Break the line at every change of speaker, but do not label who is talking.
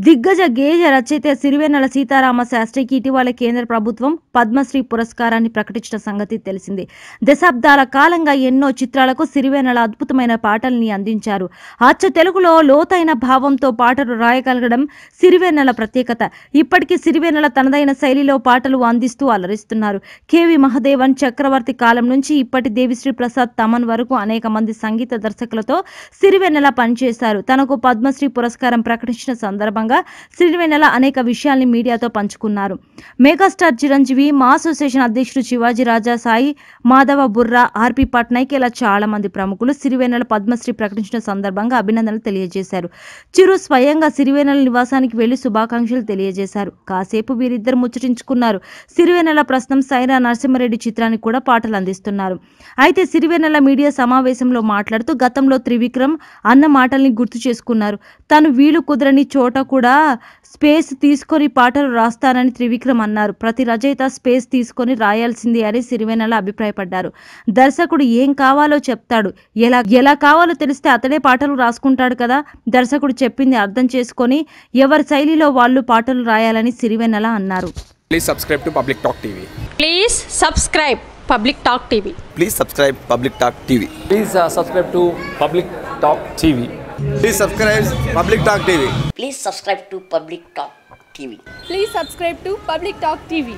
దిగ్గజ గేయ రచయిత సిరివెన్నెల సీతారామ శాస్త్రికి ఇటీవల కేంద్ర ప్రభుత్వం పద్మశ్రీ పురస్కారాన్ని ప్రకటించిన సంగతి తెలిసిందే. దశాబ్దాల కాలంగా ఎన్నో చిత్రాలకు సిరివెన్నెల అద్భుతమైన పాటల్ని అందించారు. అచ్చ తెలుగులో లోతైన భావంతో పాటలు రాయగలగడం సిరివెన్నెల ప్రత్యేకత. ఇప్పటికీ సిరివెన్నెల తనదైన శైలిలో పాటలు అందిస్తూ అలరిస్తున్నారు. కెవి మహదేవన్ చక్రవర్తి కాలం నుంచి ఇప్పటి దేవిశ్రీ ప్రసాద్ తమన్ వరకు అనేక మంది సంగీత దర్శకులతో సిరివెన్నెల పనిచేశారు. తనకు పద్మశ్రీ పురస్కారం ప్రకటించిన సందర్భంగా సిరివెన్నెల అనేక విషయాల్ని మీడియాతో పంచుకున్నారు. మెగాస్టార్ చిరంజీవి, మా అసోసియేషన్ అధ్యక్షుడు శివాజీ రాజా, సాయి మాధవ బుర్రా, ఆర్పి పట్నాయక్ ఇలా చాలా మంది ప్రముఖులు సిరివెన్నెల పద్మశ్రీ ప్రకటించిన సందర్భంగా అభినందనలు తెలియజేశారు. చిరు స్వయంగా సిరివెన్నెల నివాసానికి వెళ్లి శుభాకాంక్షలు తెలియజేశారు. కాసేపు వీరిద్దరు ముచ్చటించుకున్నారు. సిరివెన్నెల ప్రస్తుతం సైరా నరసింహారెడ్డి చిత్రానికి కూడా పాటలు అందిస్తున్నారు. అయితే సిరివెన్నెల మీడియా సమావేశంలో మాట్లాడుతూ గతంలో త్రివిక్రమ్ అన్న మాటల్ని గుర్తు చేసుకున్నారు. తను వీలు కుదరని చోట కూడా స్పేస్ తీసుకొని పాటలు రాస్తానని త్రివిక్రమ్ అన్నారు. ప్రతి రచయిత స్పేస్ తీసుకొని రాయాల్సిందే అని సిరివెన్నెల అభిప్రాయపడ్డారు. దర్శకుడు ఏం కావాలో చెప్తాడు, ఎలా కావాలో తెలిస్తే అతడే పాటలు రాసుకుంటాడు కదా. దర్శకుడు చెప్పింది అర్థం చేసుకొని ఎవరి శైలిలో వాళ్ళు పాటలు రాయాలని సిరివెన్నెల అన్నారు.
Please subscribe to Public Talk TV.
Please subscribe Public Talk TV.
Please subscribe Public Talk TV.
Please subscribe to Public Talk TV.
Please subscribe Public Talk TV.
Please subscribe to Public Talk TV.
Please subscribe to Public Talk TV.